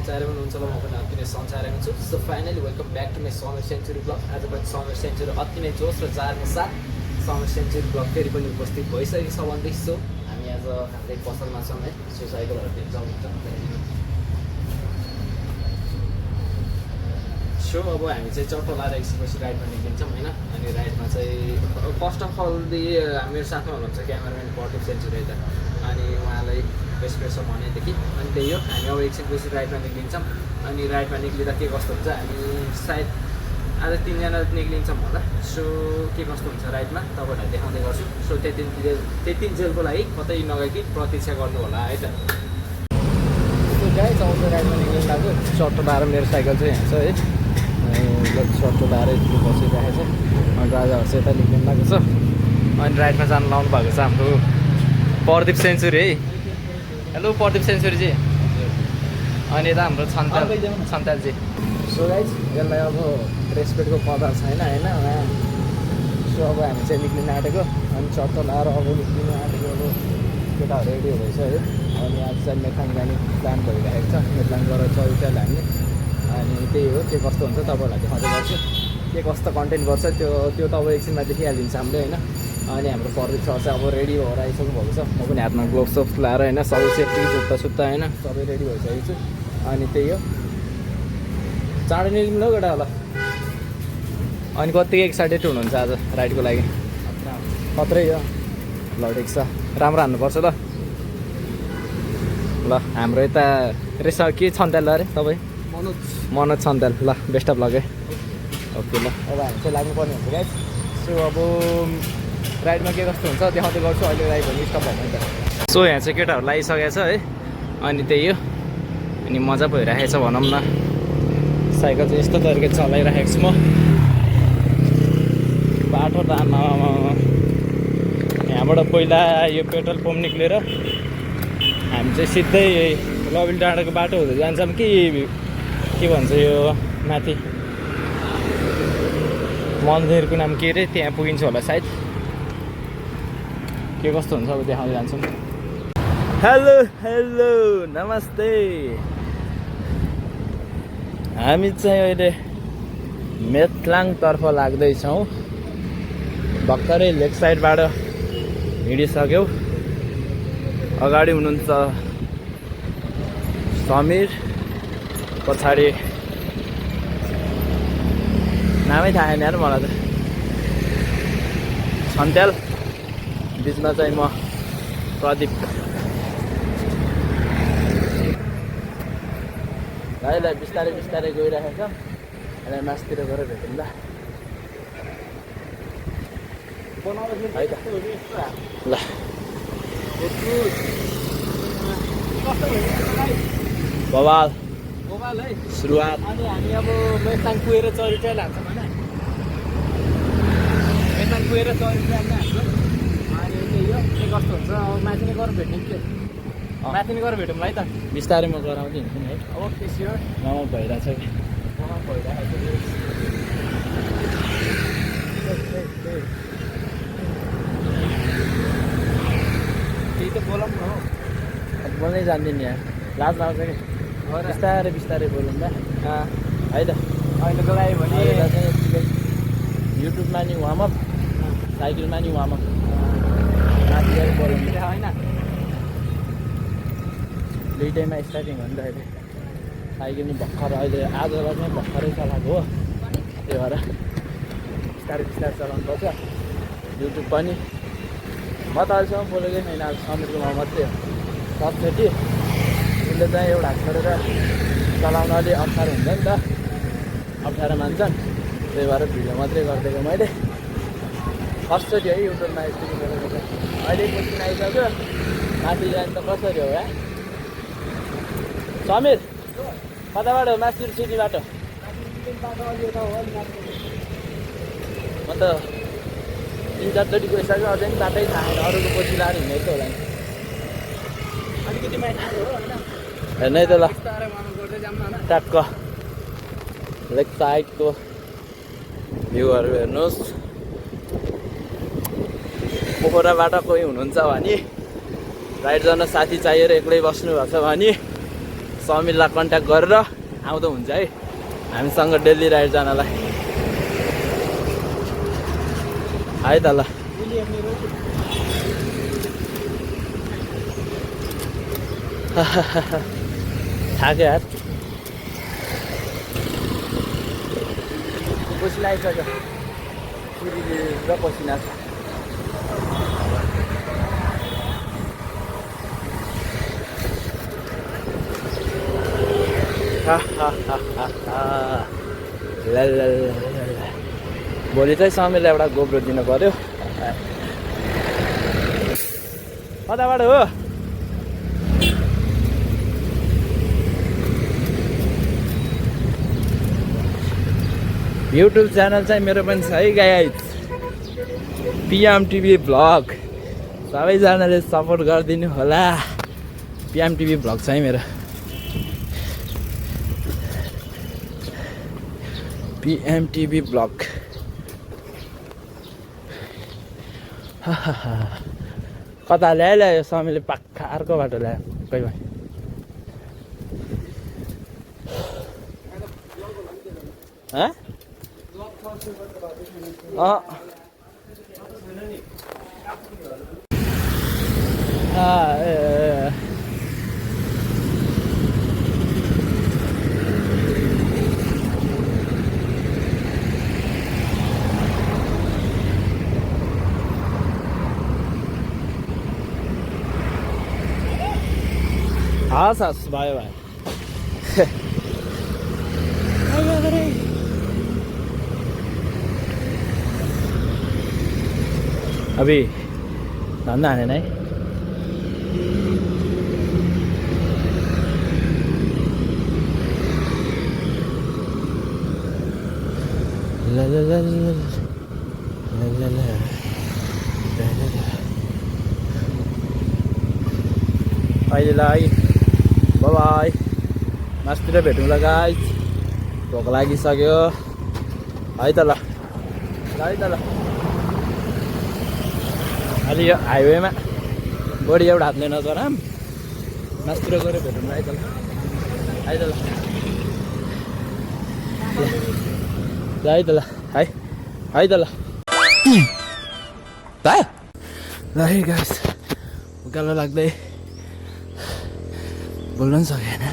सन्चाएर पनि हुन्छ ल म पनि अति नै सन्चाएर हुन्छु so finally welcome back to my summer century blog आज पनि समर सेन्चुरी अति नै जोस र चारको साथ समर सेन्चुरी ब्लग फेरि पनि उपस्थित भइसकेको छ भन्दैछु हामी आज हाम्रै पसलमा छौँ है सो साइकलहरू देख्छौँ सो अब हामी चाहिँ चट्टो लाएर एकछिनपछि राइडमा निक्लिन्छौँ होइन अनि राइडमा चाहिँ फर्स्ट अफ अल मेरो साथमा हुनुहुन्छ क्यामेराम्यान प्रदीप सेन्चुरी त अनि उहाँलाई बेस्ट भनेदेखि अनि त्यही हो हामी अब एकछिनपछि राइडमा निक्लिन्छौँ अनि राइडमा निक्लिँदा के कस्तो हुन्छ हामी सायद आज 3जना निक्लिन्छौँ होला सो के कस्तो हुन्छ राइडमा तपाईँहरूलाई देखाउँदै गर्छु सो त्यति जेलको लागि कतै नगएकी प्रतीक्षा गर्नु होला है त सो गाइस आउँछ राइडमा निक्लिनु लाग्यो चट्टो लाएर मेरो साइकल चाहिँ यहाँ छ है चट्टो लाएर यति बसिरहेको छ अनि राजाहरू चाहिँ यता निक्लिनु लागेको छ अनि राइडमा जानु लाउनु भएको छ हाम्रो प्रदीप सेन्चुरी है हेलो प्रदीप सेन्चुरीजी अनि यता हाम्रो छन्तालजी सो गाइस यसलाई अब रेस्पेक्टको कदर छैन होइन सो अब हामी चाहिँ निक्लिन आँटेको अनि चट्टो लाएर अब निक्लिन आँटेको अब केटाहरू रेडी हुँदैछ है अनि आज चाहिँ मेथाङ जाने प्लान भइरहेको छ मेथाङ गएर चौताल हाल्ने अनि त्यही हो के कस्तो हुन्छ तपाईँहरूलाई देखाउँदै गर्छु के कस्तो कन्टेन्ट गर्छ त्यो त अब एकछिनमा देखिहालिन्छ हामीले होइन अनि हाम्रो प्रदीप सर चाहिँ अब रेडी भएर आइसक्नु भएको छ म पनि हातमा ग्लोभ्स सोप्स लाएर होइन सबै सेफ्टी जुत्ता होइन सबै रेडी भइसकेको छु अनि त्यही हो चाँडै निक्लिनु केटा होला अनि कतिको एक्साइटेड हुनुहुन्छ आज राइडको लागि खत्रै हो ल ठिक छ राम्रो हान्नुपर्छ ल हाम्रो यता रेस के छन्त्याल अरे तपाईँ मनोज छन्त्याल ल बेस्ट अफ लक है ओके ल अब हामी चाहिँ लाग्नुपर्ने हुन्छ गाइस सो अब राइडमा के कस्तो हुन्छ देखाउँदै गर्छु अहिले राइड भने स्टप भयो नि त सो यहाँ चाहिँ केटाहरू लागिसकेको छ है अनि त्यही हो अनि मजा भइरहेको छ भनौँ न साइकल चाहिँ यस्तो तरिकाले चलाइरहेको छु म बाटो त यहाँबाट पहिला यो पेट्रोल पम्प निक्लेर हामी चाहिँ सिधै लबिल डाँडाको बाटो हुँदै जान्छौँ कि के भन्छ यो माथि मन्दिरको नाम के अरे त्यहाँ पुगिन्छ होला सायद के कस्तो हुन्छ अब देखाउँदै जान्छौँ हेलो नमस्ते हामी चाहिँ अहिले मेथलाङतर्फ लाग्दैछौँ भर्खरै लेफ्ट साइडबाट हिँडिसक्यौँ अगाडि हुनुहुन्छ समीर पछाडि नामै थाहा छैन यार मलाई त छन्त्याल बिचमा चाहिँ म प्रदीप ल बिस्तारै बिस्तारै गइरहेको छ अनि मासतिर गएर भेटौँ ल है त ल बवाल है सुरुवात अनि हामी अब मेथाङ पुगेर चौरीटाल हाल्छौँ होइन मेथाङ पुगेर चौरीटाल नै हाल्छौँ अनि त्यही हो के कस्तो हुन्छ अब माथि नै गएर भेट्यौँ के माथि नै गएर भेटौँ है त बिस्तारै म गराउँदै हिँड्छु नि है ओके स्योर वार्म भइरहेछ कि त्यही त बोलौँ न हो बोल्नै जान्दिनँ यहाँ लाज लाग्छ कि बिस्तारै बिस्तारै बोलौँ न है त अहिलेको लागि भने युट्युबमा नि वार्मअप साइकलमा नि वार्मअप माथि गएर बोलौँ होइन दुइटैमा स्टार्टिङ हो नि त अहिले साइकल नि भर्खर अहिले आजलाई चाहिँ भर्खरै चलाएको हो त्यही भएर बिस्तारै बिस्तारै चलाउनु पर्छ युट्युब पनि म त अहिलेसम्म बोलेकै छैन अब समीरकोमा मात्रै हो सबचोटि उसले चाहिँ एउटा छोडेर चलाउन अलिक अप्ठ्यारो हुन्छ नि त अप्ठ्यारो मान्छन् त्यही भएर भिडियो मात्रै गरिदिएको मैले फर्स्टचोटि है युट्युबमा यस्तो बोलेको छ अहिले एकछिन आइसक्यो माथि जानु त कसरी हो या समीर कताबाट हो मास्टर सिटीबाट म त 3-4 चोटि गइसक्यो अझै पनि बाटै थाहा छैन अरूको पछि लाएर हिँडेको होला नि अलिकति माथि हो होइन हेर्नै त ल ट्याक्क लेफ्ट साइडको भ्यूहरू हेर्नुहोस् पोखराबाट कोही हुनुहुन्छ भने राइड गर्न साथी चाहिएर एक्लै बस्नु भएको छ भने समीरलाई कन्ट्याक्ट गरेर आउँदा हुन्छ है हामीसँग दिल्ली राइड जानलाई है त ल थाक्यो यार पसिना आइसक्यो र पसिना छ भोलि चाहिँ समीरलाई एउटा गोब्रो दिनु पर्यो कताबाट हो युट्युब च्यानल चाहिँ मेरो पनि छ है गाइज पिएम टिभी भ्लग सबैजनाले सपोर्ट गरिदिनु होला पिएम टिभी भ्लग छ है मेरो पिएम टिभी भ्लग कता ल्यायो समीरले पक्का अर्को बाटो ल्यायो कोही भए हस् हस् भयो भाइ अभी धन्दा हानेन है अहिलेलाई बाई मासतिर भेटौँला गाइस भोक लागिसक्यो है त ल है त ल अलि यो हाइवेमा बढी एउटा हातले नजराम मासतिर गएर भेटौँला है त ल है त ल है त ल है है त ल ल है गाइस उकालो लाग्दै बोल्न पनि सकेन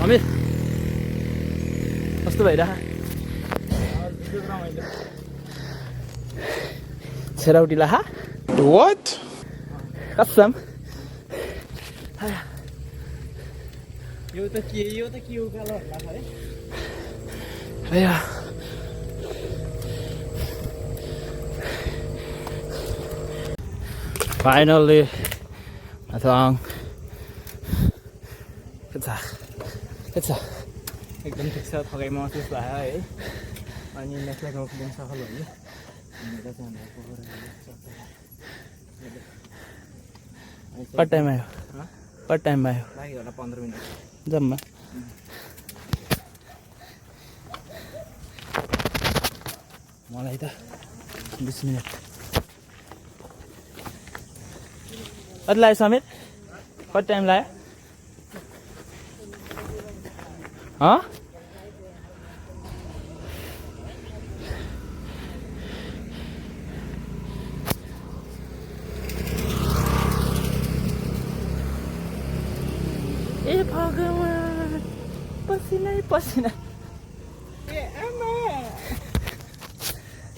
अमिर कस्तो भइरह छेराउटी लाहा What? कसम यो त के उकालो होला है अया Finally, Athang. Cái sao? एकदम ठिक छ थकाइ महसुस भयो है अनि नेक्स्टलाई गाउँको सफल भयो कट टाइम आयो कट टाइम आयो लाग्यो होला 15 मिनेट जम्मा मलाई त 20 मिनट कति लाग्यो समीर कति टाइम लाग्यो ए भगवान पसिनै पसिना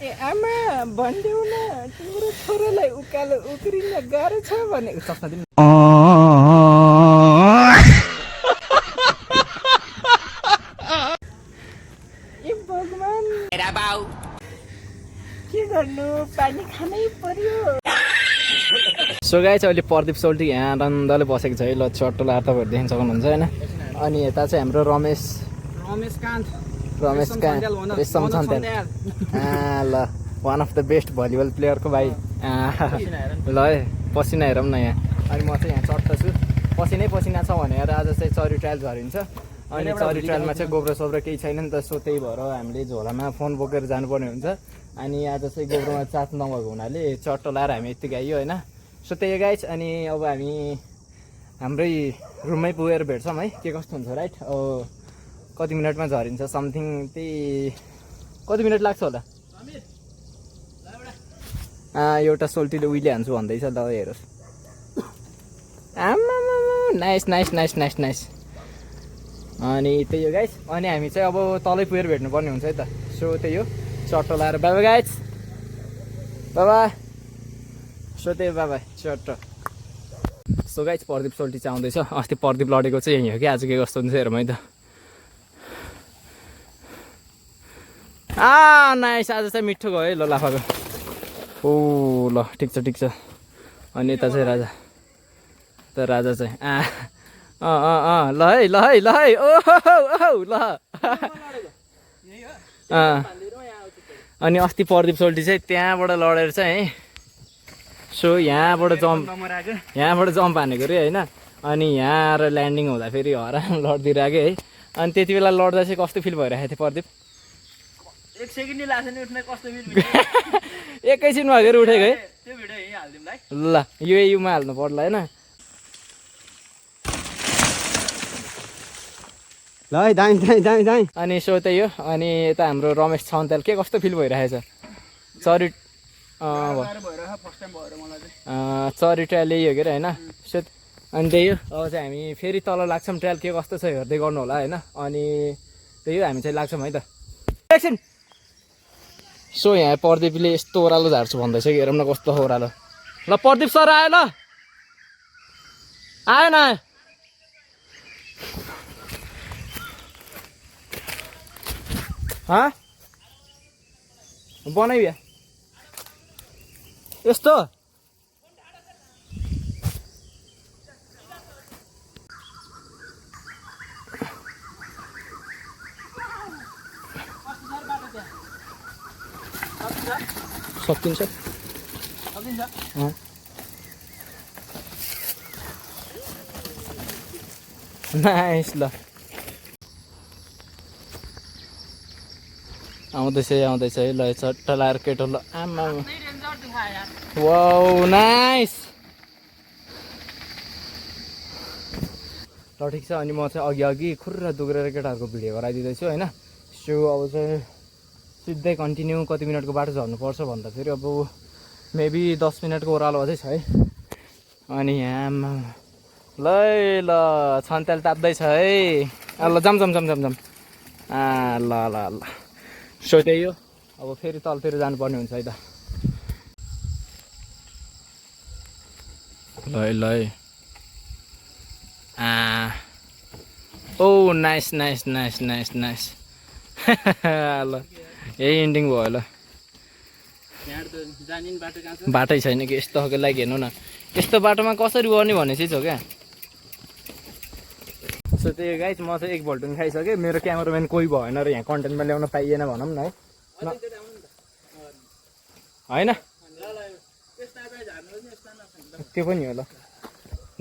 ए आमा भनिदेऊ न तिम्रो छोरालाई उकालो उक्रिन गाह्रो छ भनेको सपना दिनु ए भगवान मेरा बाउ के गर्नु पानी खानै पर्यो सो गाइस अहिले प्रदीप सोल्टी यहाँ आनन्दले बसेको छ है ल चट्टो लाएर तपाईँहरू देख्न सक्नुहुन्छ होइन अनि यता चाहिँ हाम्रो रमेश रेशम छन्त्याल ल one of the best volleyball प्लेयरको भाइ ल है पसिना हेरौँ न यहाँ अनि म चाहिँ यहाँ चट्ट छु पसिनै पसिना छ भनेर आज चाहिँ चरी ट्रायल झरिन्छ अनि चरी ट्रायलमा चाहिँ गोब्रो सोब्रो केही छैन नि त सो त्यही भएर हामीले झोलामा फोन बोकेर जानुपर्ने हुन्छ अनि आज चाहिँ गोब्रोमा चार्ज नभएको हुनाले चट्टो लाएर हामी यति आइयो होइन। सो त्यही गाइज। अनि अब हामी हाम्रै रुममै पुगेर भेट्छौँ है के कस्तो हुन्छ राइट। अब कति मिनटमा झरिन्छ समथिङ त्यही कति मिनट लाग्छ होला। एउटा सोल्टीले उहिले हान्छु भन्दैछ ल हेरोस्। आमा nice nice nice nice nice. अनि त्यही हो गाइज। अनि हामी चाहिँ अब तलै पुगेर भेट्नुपर्ने हुन्छ है त। सो त्यही हो चट्टो लाएर bye bye guys bye bye. So त्यही बाई बाई चट्टो। सो गाइज प्रदीप सोल्टी चाहिँ आउँदैछ। अस्ति प्रदीप लडेको चाहिँ यहीँ हो कि आज के कस्तो हुन्छ हेरौँ है त। नाइस आज चाहिँ मिठो गयो है ल लाफाको। ओ ल ठिक छ। अनि यता चाहिँ राजा त राजा चाहिँ ल है ओहो ल। अनि अस्ति प्रदीप सोल्टी चाहिँ त्यहाँबाट लडेर चाहिँ सो यहाँबाट जम्प हानेको रे होइन। अनि यहाँ आएर ल्यान्डिङ हुँदा फेरि हरान लडिदिइरहेको है। अनि त्यति बेला लड्दा चाहिँ कस्तो फिल भइरहेको थियो प्रदीप? 1 सेकेन्ड लाग्छ नि उठ्न कस्तो फिल एकैछिनमा हालेर उठेको है। त्यो भिडियो यहीँ हाल्दिउँ है ल युमा हाल्नु पर्ला होइन। ल है दाइ। अनि सो त्यही हो। अनि यता हाम्रो रमेश छन्तेल के कस्तो फिल भइरहेछ? चरी ट्रायल यही हो कि होइन। सो अनि त्यही हो अब चाहिँ हामी फेरि तल लाग्छौँ। ट्रायल के कस्तो छ हेर्दै गर्नु होला होइन। अनि त्यही हो हामी चाहिँ लाग्छौँ है त एकछिन। सो यहाँ प्रदीपले यस्तो ओह्रालो झार्छु भन्दैछ कि हेरौँ न कस्तो ओह्रालो। ल प्रदीप सर आयो ल आएन बनाइया यस्तो सकिन्छ। नाइस ल आउँदैछ है ल चट्टा लाएर केटो ल आमा वाउ नाइस ल ठिक छ। अनि म चाहिँ अघि खुर्रा दुग्रेर केटाहरूको भिडियो गराइदिँदैछु होइन। सो अब चाहिँ सिधै कन्टिन्यू कति मिनटको बाटो झर्नुपर्छ भन्दा फेरि अब मेबी 10 मिनटको ओह्रालो अझै छ है। अनि यहाँ ल छन्तेल ताप्दैछ है। ल जाम ल सो त्यही हो अब फेरि तलतिर जानुपर्ने हुन्छ है त। ल ओ नाइस ल यही इन्डिङ भयो ल। बाटै छैन कि यस्तो खालको लागि हेर्नु न। यस्तो बाटोमा कसरी गर्ने भन्ने चिज हो क्या। सो त्यही गाइज म चाहिँ एक भल्टुन खाइसकेँ। मेरो क्यामेराम्यान कोही भएन र यहाँ कन्टेन्टमा ल्याउन पाइएन भनौँ न है होइन। त्यो पनि हो ल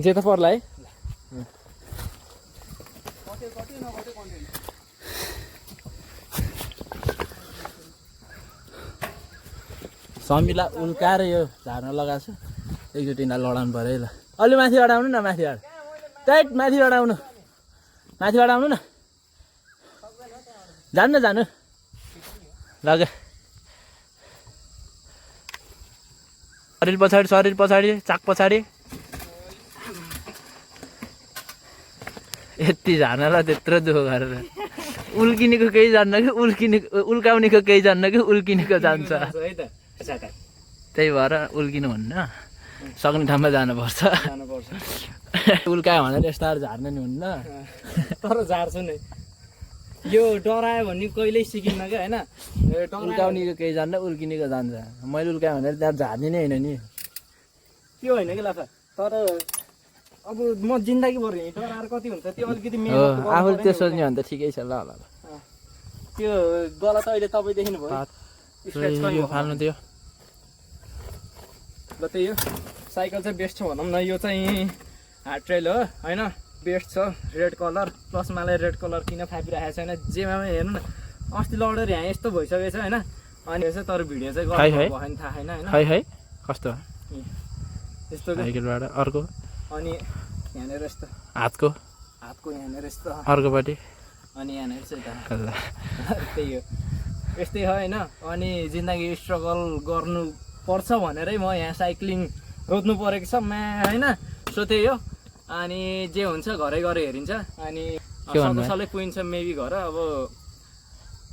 जे त पर्ला है। समीलाई उल्काएर यो झार्न लगाएको छु। एकचोटि लडाउनु पऱ्यो है ल। अलि माथिबाट आउनु न टाइट माथिबाट आउनु न जानु लग शरीर पछाडि चाक पछाडि यति झार्नलाई त्यत्रो दुःख गरेर उल्किनेको केही जान्न कि उल्काउनेको केही जान्न कि उल्किनेको जान्छ। त्यही भएर उल्किनु हुन्न सक्ने ठाउँमा जानुपर्छ। उल्कायो भनेर यस्तो झार्नु नि हुन्न। तर झार्छु नि यो डरायो भने कहिल्यै सिकिन्न क्या होइन। उल्काउनेको केही जान्न उल्किनेको जान्छ। मैले उल्कायो भनेर त्यहाँ झार्ने नै होइन नि त्यो होइन कि लाफा। तर अब म जिन्दगीभर यहीँ डराएर कति हुन्छ त्यो अलिकति आफूले त्यो सोच्ने भने त ठिकै छ ल त्यो गलत अहिले तपाईँ देखिनु भयो फाल्नु थियो। ल त्यही हो साइकल चाहिँ बेस्ट छ भनौँ न। यो चाहिँ हार्ड ट्रेल हो होइन बेस्ट छ। रेड कलर प्लस मलाई रेड कलर किन फापिरहेको छैन जेमा पनि हेर्नु न। अस्ति लडेर यहाँ यस्तो भइसकेको छ होइन। अनि चाहिँ तर भिडियो चाहिँ खै, खै। गर्नु भयो नि थाहा छैन होइन है है कस्तो यस्तो के साइकलबाट अर्को अनि यहाँनिर यस्तो हातको हातको यहाँनिर यस्तो अर्कोपट्टि अनि यहाँनिर चाहिँ त ल त्यही हो यस्तै हो होइन अनि जिन्दगी स्ट्रगल गर्नु पर्छ भनेरै म यहाँ साइक्लिङ रोज्नु परेको छ होइन सो त्यही हो अनि जे हुन्छ घरै गएर हेरिन्छ अनि के भन्नु सलै पुगिन्छ मेबी घर अब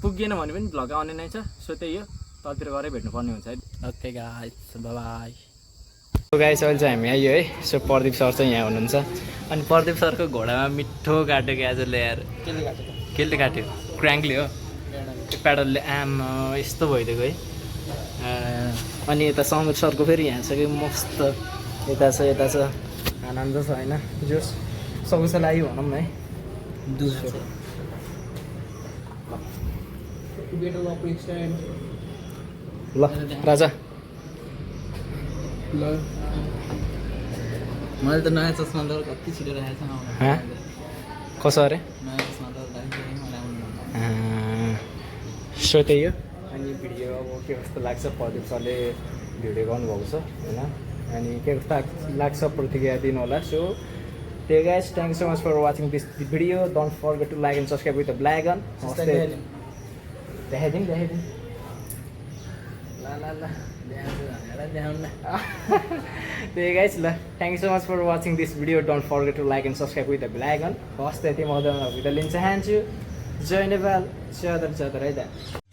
पुगेन भने पनि भ्लग आउने नै छ सो त्यही हो तलतिर गएर भेट्नुपर्ने हुन्छ है ओके गाइस बाई गाइस अहिले चाहिँ हामी आइयो है सो प्रदीप सर चाहिँ यहाँ हुनुहुन्छ अनि प्रदीप सरको घोडामा मिठो काट्यो कि आज ल्याएर केले काट्यो क्र्याङ्कले हो त्यो प्याडलले आमा यस्तो भइदिएको है अनि यता समीर सरको फेरि यहाँ छ कि मस्त यता छ आनन्द छ होइन जोस् सबैको लागि भनौँ न है ल राजा मैले त नयाँ चस्मा त कति छिटो राखेको हाँ? कसो अरे नयाँ चस्मा त सो त्यही हो अनि भिडियो अब के कस्तो लाग्छ प्रदीप सरले भिडियो गर्नुभएको छ होइन अनि के कस्तो लाग्छ प्रतिक्रिया दिनु होला सो त्यही guys thank so much for watching this video don't forget to like and subscribe with the black on देखाइदिउँ त्यही गाइस ल thank you so much for watching this video don't forget to like and subscribe with the black on हस् त्यति म बिदा लिन चाहन्छु जय नेपाल च्यादर है त